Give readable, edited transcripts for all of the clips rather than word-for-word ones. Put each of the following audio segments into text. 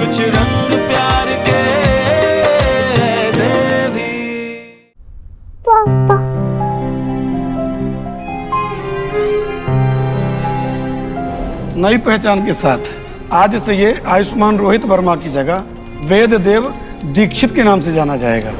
कुछ रंग प्यार के ऐसे भी। पापा नई पहचान के साथ आज से ये आयुष्मान रोहित वर्मा की जगह वेद देव दीक्षित के नाम से जाना जाएगा।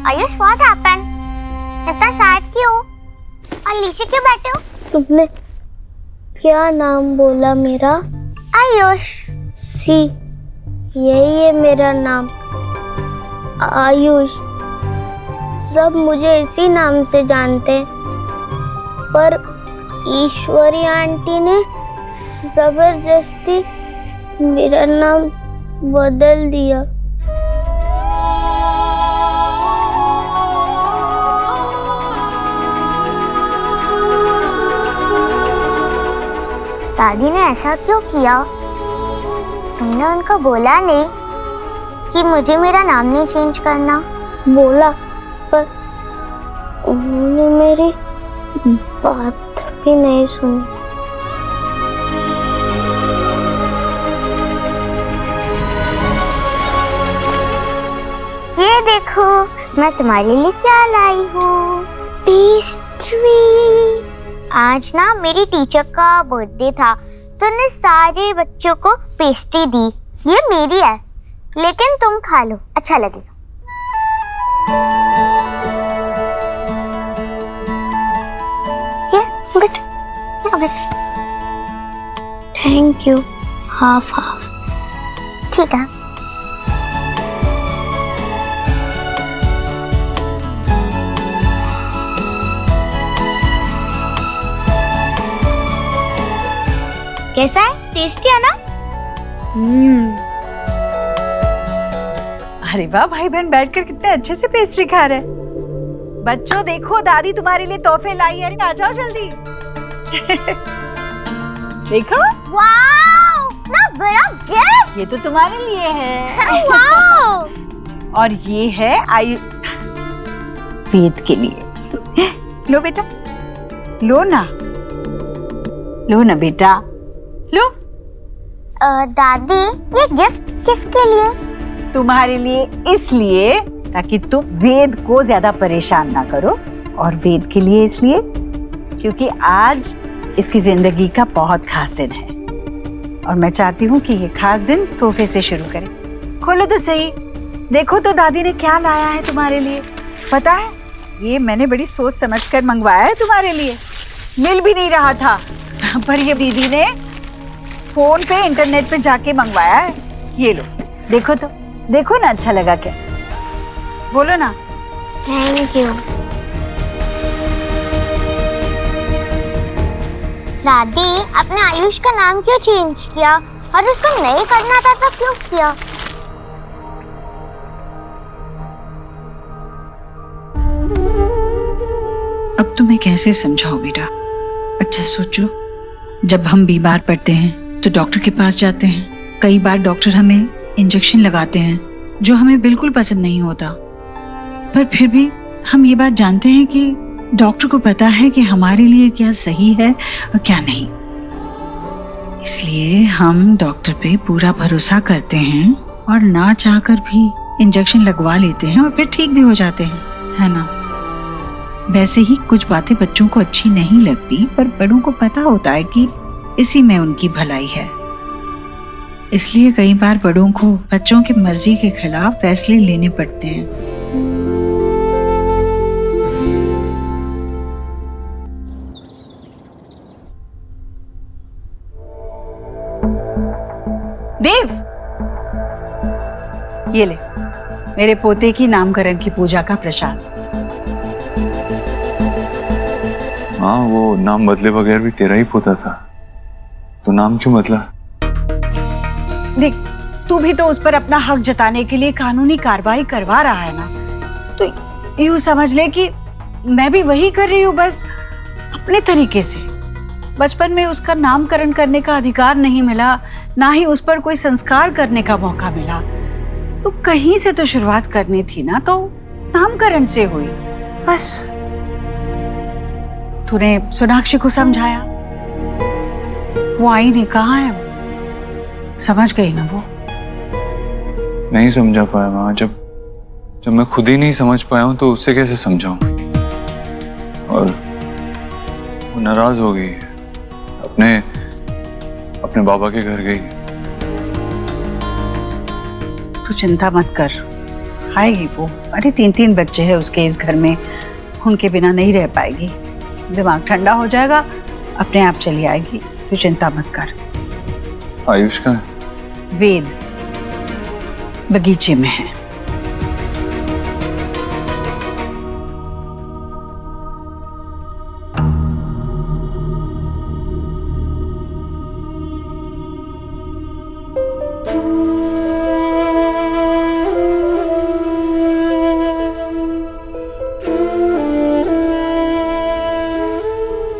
Ayush what happened? इतना सैड क्यों? और नीचे क्यों बैठे हो? तुमने क्या नाम बोला मेरा? आयुष। सी, यही है मेरा नाम, आयुष। सब मुझे इसी नाम से जानते हैं, पर ईश्वरी आंटी ने जबरदस्ती मेरा नाम बदल दिया। दादी ने ऐसा क्यों किया? तुमने उनको बोला नहीं कि मुझे मेरा नाम नहीं चेंज करना? बोला, पर उन्होंने मेरी बात भी नहीं सुनी। ये देखो, मैं तुम्हारे लिए क्या लाई हूँ, पेस्ट्री। आज ना मेरी टीचर का बर्थडे था, तो उन्होंने सारे बच्चों को पेस्ट्री दी। ये मेरी है, लेकिन तुम खा लो, अच्छा लगेगा। Thank you. हाफ हाफ, ठीक है। कैसा है? टेस्टी है ना? अरे वाह, भाई बहन बैठकर कितने अच्छे से पेस्ट्री खा रहे हैं। बच्चों देखो, दादी तुम्हारे लिए तोहफे लाई है, आ जाओ जल्दी। देखो, वाओ, ना बड़ा गिफ्ट। ये तो तुम्हारे लिए है। वाओ। और ये है वेद के लिए। लो बेटा, लो ना, लो ना बेटा, लो। दादी, ये गिफ्ट किसके लिए? तुम्हारे लिए, इसलिए ताकि तुम वेद को ज्यादा परेशान ना करो, और वेद के लिए इसलिए क्योंकि आज इसकी जिंदगी का बहुत खास दिन है, और मैं चाहती हूँ कि ये खास दिन तोहफे से शुरू करें। खोलो तो सही, देखो तो दादी ने क्या लाया है तुम्हारे लिए। पता है, ये मैंने बड़ी सोच समझकर मंगवाया है तुम्हारे लिए। मिल भी नहीं रहा था, पर ये दीदी ने फोन पे इंटरनेट पे जाके मंगवाया है। ये लो, देखो तो, देखो ना, अच्छा लगा क्या? बोलो ना। Thank you. दादी, आपने आयुष का नाम क्यों चेंज किया? और उसको नहीं करना था तो क्यों किया? अब तुम्हें कैसे समझाओ बेटा? अच्छा सोचो, जब हम बीमार पड़ते हैं तो डॉक्टर के पास जाते हैं। कई बार डॉक्टर हमें इंजेक्शन लगाते हैं जो हमें बिल्कुल पसंद नहीं होता, पर फिर भी हम ये बात जानते हैं कि डॉक्टर को पता है कि हमारे लिए क्या सही है और क्या नहीं। इसलिए हम डॉक्टर पे पूरा भरोसा करते हैं और ना चाहकर भी इंजेक्शन लगवा लेते हैं और फिर ठीक भी हो जाते हैं, है ना? वैसे ही कुछ बातें बच्चों को अच्छी नहीं लगती, पर बड़ों को पता होता है कि इसी में उनकी भलाई है। इसलिए कई बार बड़ों को बच्चों की मर्जी के खिलाफ फैसले लेने पड़ते हैं। देव, ये ले मेरे पोते की नामकरण की पूजा का प्रसाद। हाँ, वो नाम बदले बगैर भी तेरा ही पोता था, तो नाम क्यों बदला? देख, तू भी तो उस पर अपना हक जताने के लिए कानूनी कार्रवाई करवा रहा है ना, तो यूं समझ ले कि मैं भी वही कर रही हूँ, बस अपने तरीके से। बचपन में उसका नामकरण करने का अधिकार नहीं मिला, ना ही उस पर कोई संस्कार करने का मौका मिला। तो कहीं से तो शुरुआत करनी थी ना, तो नामकरण से हुई। बस तूने सोनाक्षी को समझाया, वो आई नहीं, कहाँ है वो? समझ गई ना वो? नहीं समझा पाया माँ। जब मैं खुद ही नहीं समझ पाया हूं तो उससे कैसे समझाऊं? और वो नाराज हो गई है, अपने बाबा के घर गई। तू चिंता मत कर, आएगी वो। अरे 3 बच्चे हैं उसके इस घर में, उनके बिना नहीं रह पाएगी। दिमाग ठंडा हो जाएगा, अपने आप चली आएगी। तू चिंता मत कर। आयुष का वेद बगीचे में है।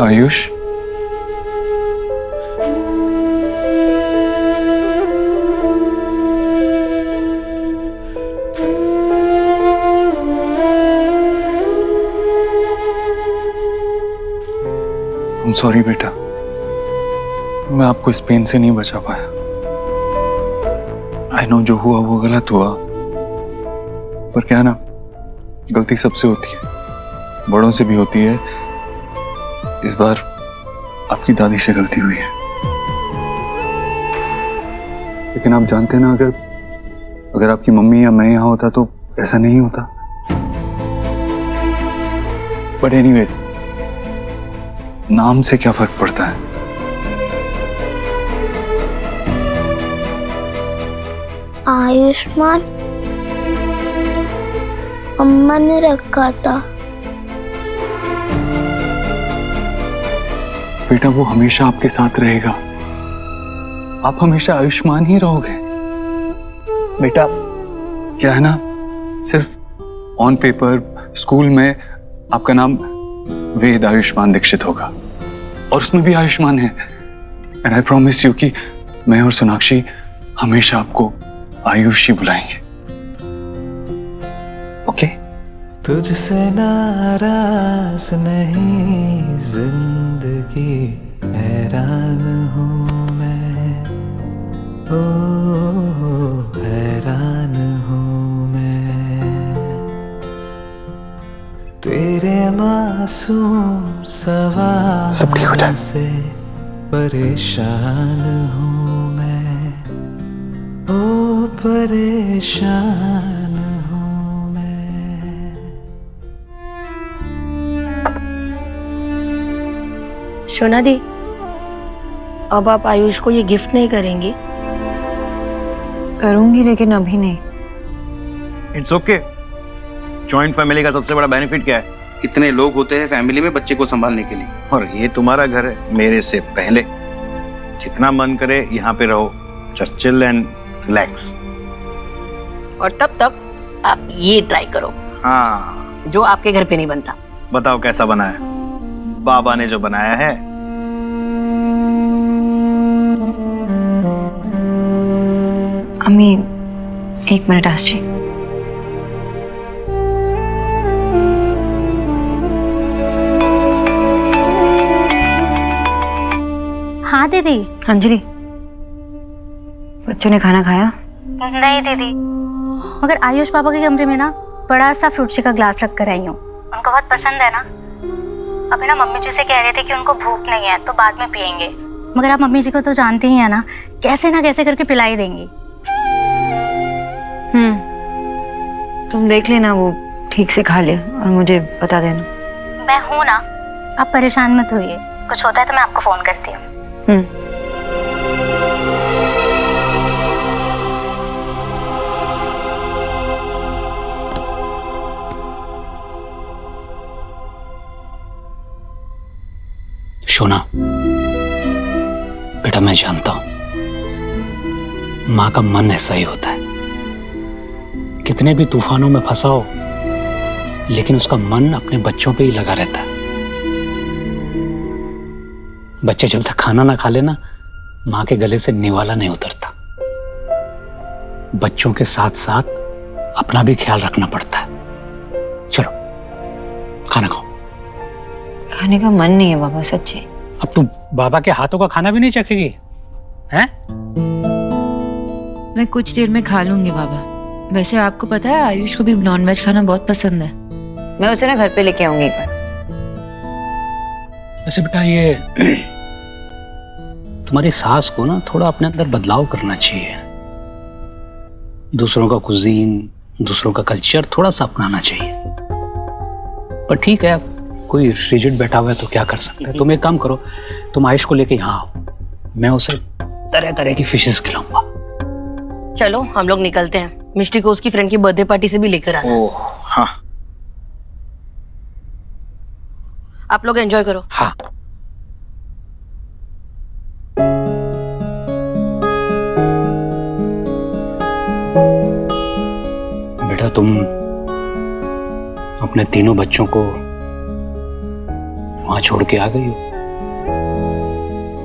आयुष, I'm sorry बेटा, मैं आपको इस पेन से नहीं बचा पाया। I know जो हुआ वो गलत हुआ, पर क्या ना, गलती सबसे होती है, बड़ों से भी होती है। इस बार आपकी दादी से गलती हुई है, लेकिन आप जानते हैं ना, अगर आपकी मम्मी या मैं यहां होता तो ऐसा नहीं होता। बट एनीवेज, नाम से क्या फर्क पड़ता है? आयुष्मान अम्मा ने रखा था। बेटा वो हमेशा आपके साथ रहेगा, आप हमेशा आयुष्मान ही रहोगे। बेटा क्या है ना, सिर्फ ऑन पेपर स्कूल में आपका नाम वेद आयुष्मान दीक्षित होगा, और उसमें भी आयुष्मान है। एंड आई प्रॉमिस यू कि मैं और सोनाक्षी हमेशा आपको आयुष ही बुलाएंगे। ओके? तुझसे नाराज नहीं जिंदगी, हैरान हूँ मैं, ओ हैरान हूँ मैं, तेरे मासूम सवाल से परेशान हूँ मैं, ओ परेशान हूँ मैं। शोना दी, अब आप आयुष को ये गिफ्ट नहीं करेंगी? करूंगी, लेकिन अभी नहीं। It's okay. जॉइंट फैमिली का सबसे बड़ा बेनिफिट क्या है? इतने लोग होते हैं फैमिली में बच्चे को संभालने के लिए। और ये तुम्हारा घर है, मेरे से पहले। जितना मन करे यहाँ पे रहो, जस्ट चिल एंड रिलैक्स। और तब तक आप ये ट्राई करो, हाँ, जो आपके घर पे नहीं बनता। बताओ कैसा बना है? बाबा ने जो बनाया है। अम्मी 1 मिनट आस जी। हाँ दीदी। अंजलि, बच्चों ने खाना खाया? नहीं दीदी, मगर आयुष पापा के कमरे में ना बड़ा सा फ्रूट शी का ग्लास रख कर आई हूँ। उनको बहुत पसंद है ना। अभी ना मम्मी जी से कह रहे थे कि उनको भूख नहीं है तो बाद में पियेंगे, मगर आप मम्मी जी को तो जानते ही है ना कैसे करके पिलाई देंगी। तुम देख लेना, वो ठीक से खा ले और मुझे बता देना। मैं हूँ ना, आप परेशान मत होइए। कुछ होता है तो मैं आपको फोन करती हूँ। शोना बेटा, मैं जानता हूं मां का मन ऐसा ही होता है। कितने भी तूफानों में फंसा हो, लेकिन उसका मन अपने बच्चों पे ही लगा रहता है। बच्चे जब तक खाना ना खा लेना, माँ के गले से निवाला नहीं उतरता। बच्चों के साथ साथ अपना भी ख्याल रखना पड़ता है। चलो खाना खाओ। खाने का मन नहीं है बाबा, सच्ची। अब तू बाबा के हाथों का खाना भी नहीं चखेगी हैं? मैं कुछ देर में खा लूंगी बाबा। वैसे आपको पता है आयुष को भी नॉनवेज खाना बहुत पसंद है। मैं उसे ना घर पे लेके आऊंगी एक बार। वैसे बेटा ये तुम्हारी सास को ना थोड़ा अपने अंदर बदलाव करना चाहिए। दूसरों का कुजीन, दूसरों का कल्चर थोड़ा सा अपनाना चाहिए। पर ठीक है, कोई रिजिड बैठा हुआ है तो क्या कर सकते हैं। तुम एक काम करो, तुम आयुष को लेके यहाँ आओ, मैं उसे तरह तरह की फिशेस खिलाऊंगा। चलो हम लोग निकलते हैं। मिष्टी को उसकी फ्रेंड की बर्थडे पार्टी से भी लेकर आना। ओह हाँ। आप लोग एंजॉय करो। हाँ। बेटा तुम अपने तीनों बच्चों को वहां छोड़ के आ गई हो।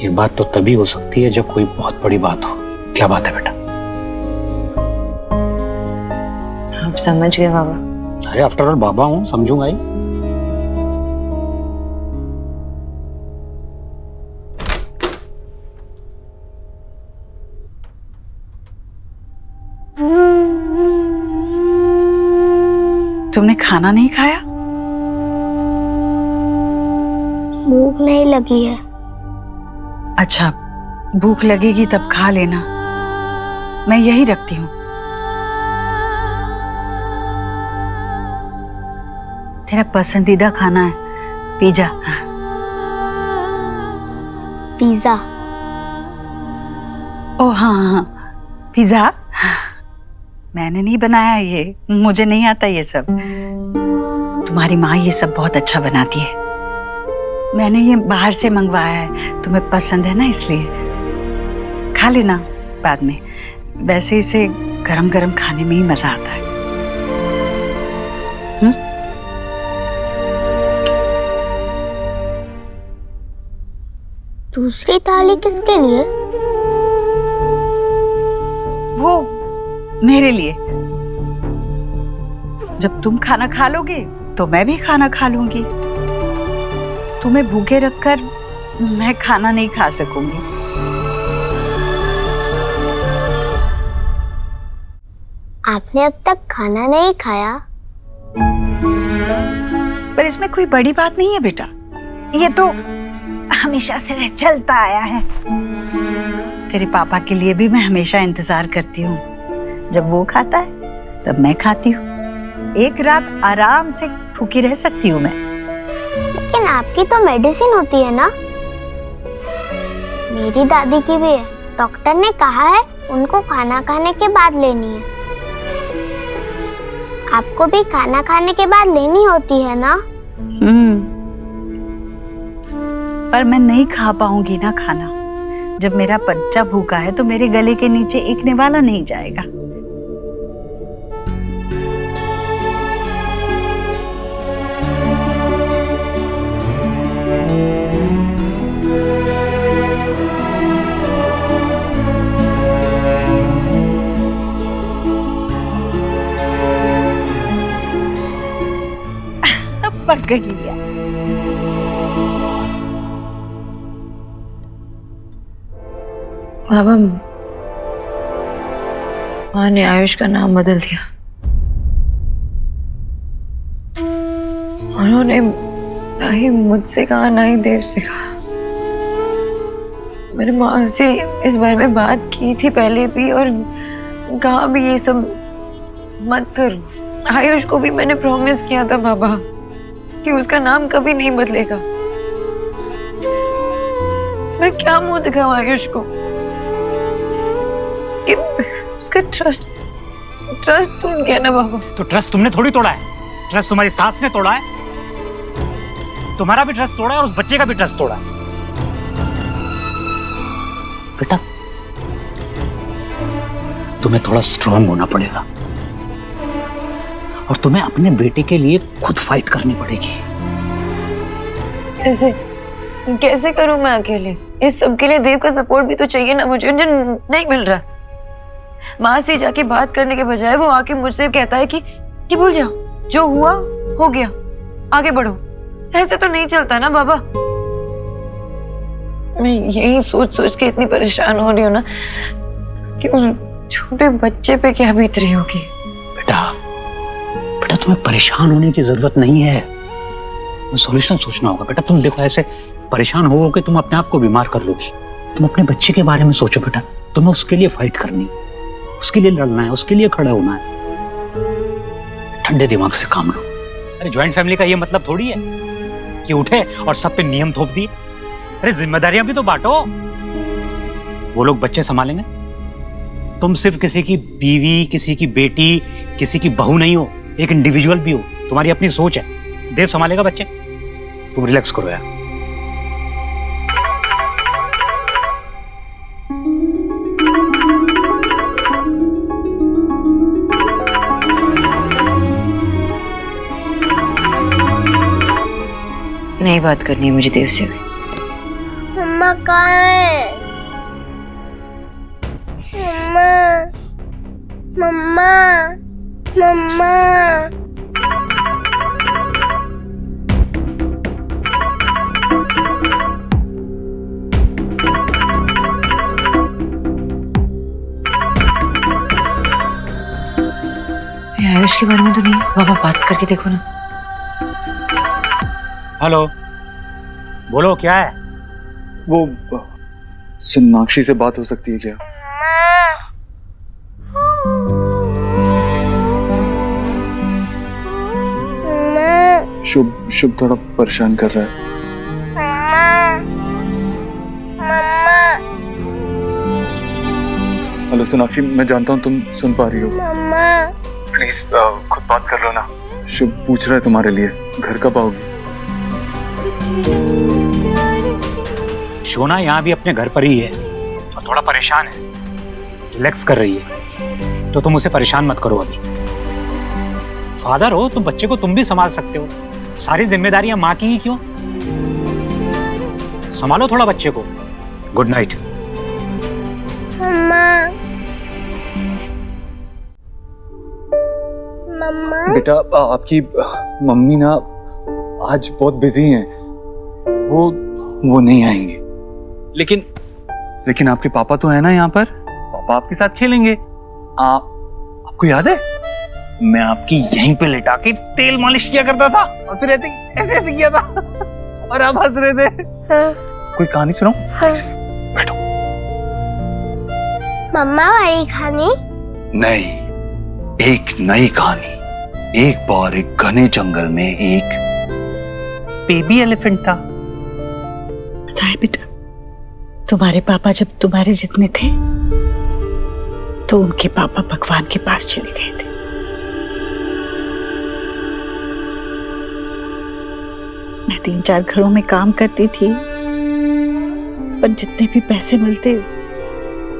ये बात तो तभी हो सकती है जब कोई बहुत बड़ी बात हो। क्या बात है बेटा? आप समझ गए बाबा? अरे आफ्टर ऑल बाबा हूं, समझूंगा ही। तुमने खाना नहीं खाया? भूख नहीं लगी है। अच्छा, भूख लगेगी तब खा लेना, मैं यही रखती हूँ। तेरा पसंदीदा खाना है पिज्जा। पिज्जा? ओ हाँ, पिज्जा मैंने नहीं बनाया, ये मुझे नहीं आता ये सब। तुम्हारी माँ ये सब बहुत अच्छा बनाती है। मैंने ये बाहर से मंगवाया है, तुम्हें पसंद है ना इसलिए। खा लेना बाद में। वैसे इसे गरम गरम खाने में ही मजा आता है। दूसरी थाली किसके लिए? वो मेरे लिए। जब तुम खाना खा लोगे तो मैं भी खाना खा लूंगी। तुम्हें भूखे रखकर मैं खाना नहीं खा सकूंगी। आपने अब तक खाना नहीं खाया? पर इसमें कोई बड़ी बात नहीं है बेटा, ये तो हमेशा से चलता आया है। तेरे पापा के लिए भी मैं हमेशा इंतजार करती हूँ। जब वो खाता है तब मैं खाती हूँ। एक रात आराम से भूखी रह सकती हूँ मैं। लेकिन आपकी तो मेडिसिन होती है ना? मेरी दादी की भी है। डॉक्टर ने कहा है उनको खाना खाने के बाद लेनी है। आपको भी खाना खाने के बाद लेनी होती है ना? पर मैं नहीं खा पाऊंगी ना खाना। जब मेरा बच्चा भूखा है तो मेरे गले के नीचे एक निवाला नहीं जाएगा। पकड़ लिया। बाबा, माँ ने आयुष का नाम बदल दिया। उन्होंने ना ही मुझसे कहा ना ही देव से कहा। मेरी माँ से इस बारे में बात की थी पहले भी और कहा भी ये सब मत करो। आयुष को भी मैंने प्रॉमिस किया था बाबा कि उसका नाम कभी नहीं बदलेगा। मैं क्या मुंह दिखाऊं आयुष को कि उसका ट्रस्ट टूट गया ना बाबा। तो ट्रस्ट तुमने थोड़ी तोड़ा है, ट्रस्ट तुम्हारी सास ने तोड़ा है। तुम्हारा भी ट्रस्ट तोड़ा है और उस बच्चे का भी ट्रस्ट तोड़ा है। बेटा तुम्हें थोड़ा स्ट्रांग होना पड़ेगा और तुम्हें अपने बेटे के लिए खुद फाइट करनी पड़ेगी। कैसे? कैसे करूं मैं अकेले? इस सब के लिए देव का सपोर्ट भी तो चाहिए ना मुझे, जो नहीं मिल रहा। माँ से जाके बात करने के बजाय वो आके मुझसे कहता है कि भूल जाओ, जो हुआ हो गया, आगे बढ़ो। ऐसे तो नहीं चलता ना बाबा। मैं यही सोच सोच के इतनी परेशान हो रही हूँ ना कि उस छोटे बच्चे पे क्या बीत रही होगी। बेटा तुम्हें परेशान होने की जरूरत नहीं है, सॉल्यूशन सोचना होगा। बेटा तुम देखो, ऐसे परेशान होगे तुम अपने आप को बीमार कर लोगी। तुम अपने बच्चे के बारे में सोचो बेटा, तुम्हें उसके लिए फाइट करनी, उसके लिए लड़ना है, उसके लिए खड़ा होना है। ठंडे दिमाग से काम लो। अरे ज्वाइंट फैमिली का ये मतलब थोड़ी है कि उठे और सब पे नियम थोप दिए। अरे जिम्मेदारियां भी तो बांटो। वो लोग बच्चे संभालेंगे, तुम सिर्फ किसी की बीवी, किसी की बेटी, किसी की बहू नहीं हो, एक इंडिविजुअल भी हो। तुम्हारी अपनी सोच है, देव संभालेगा बच्चे। तुम रिलैक्स करो यार। नहीं बात करनी है मुझे देव से भी। मम्मा कहाँ है? मम्मा मम्मा आयुष के बारे में तो नहीं, बाबा बात करके देखो ना। हेलो, बोलो क्या है? वो सोनाक्षी से बात हो सकती है क्या? शुभ थोड़ा परेशान कर रहा है। हेलो सोनाक्षी, मैं जानता हूँ तुम सुन पा रही हो। प्लीज खुद बात कर लो ना। शुभ पूछ रहा है तुम्हारे लिए, घर कब आओगी? शोना यहाँ भी अपने घर पर ही है और थोड़ा परेशान है, रिलैक्स कर रही है, तो तुम उसे परेशान मत करो। अभी फादर हो तुम, बच्चे को तुम भी संभाल सकते हो। सारी जिम्मेदारियां माँ की ही क्यों? संभालो थोड़ा बच्चे को। Good night. मम्मा बेटा आपकी मम्मी ना आज बहुत बिजी हैं, वो नहीं आएंगे। लेकिन आपके पापा तो है ना यहाँ पर, पापा आपके साथ खेलेंगे। आपको याद है मैं आपकी यहीं पे लेटा के तेल मालिश किया करता था और फिर ऐसे किया था और आप हंस रहे थे। कोई कहानी सुनाओ? बैठो। मम्मा वाली कहानी? नहीं, एक नई कहानी। एक बार एक घने जंगल में एक बेबी एलिफेंट था। पता है बेटा, तुम्हारे पापा जब तुम्हारे जितने थे तो उनके पापा भगवान के पास चले गए थे। मैं 3-4 घरों में काम करती थी, पर जितने भी पैसे मिलते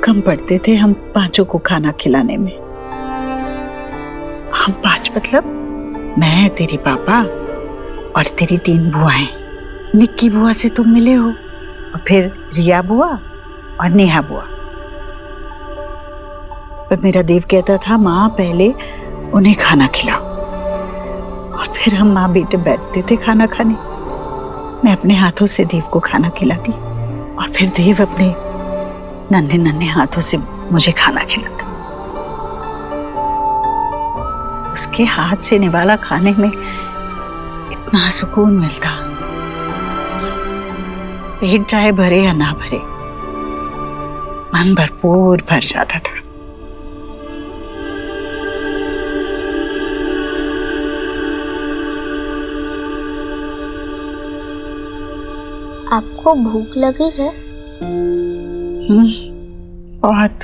कम पड़ते थे हम 5 को खाना खिलाने में। हम 5 मतलब मैं, तेरे पापा और तेरी 3 बुआएं। निक्की बुआ से तुम मिले हो, और फिर रिया बुआ और नेहा बुआ। पर मेरा देव कहता था माँ पहले उन्हें खाना खिलाओ, और फिर हम माँ बेटे बैठते थे खाना खाने। मैं अपने हाथों से देव को खाना खिलाती और फिर देव अपने नन्हे नन्हे हाथों से मुझे खाना खिलाता। उसके हाथ से निवाला खाने में इतना सुकून मिलता, पेट चाहे भरे या ना भरे, मन भरपूर भर जाता था। आपको भूख लगी है? बहुत।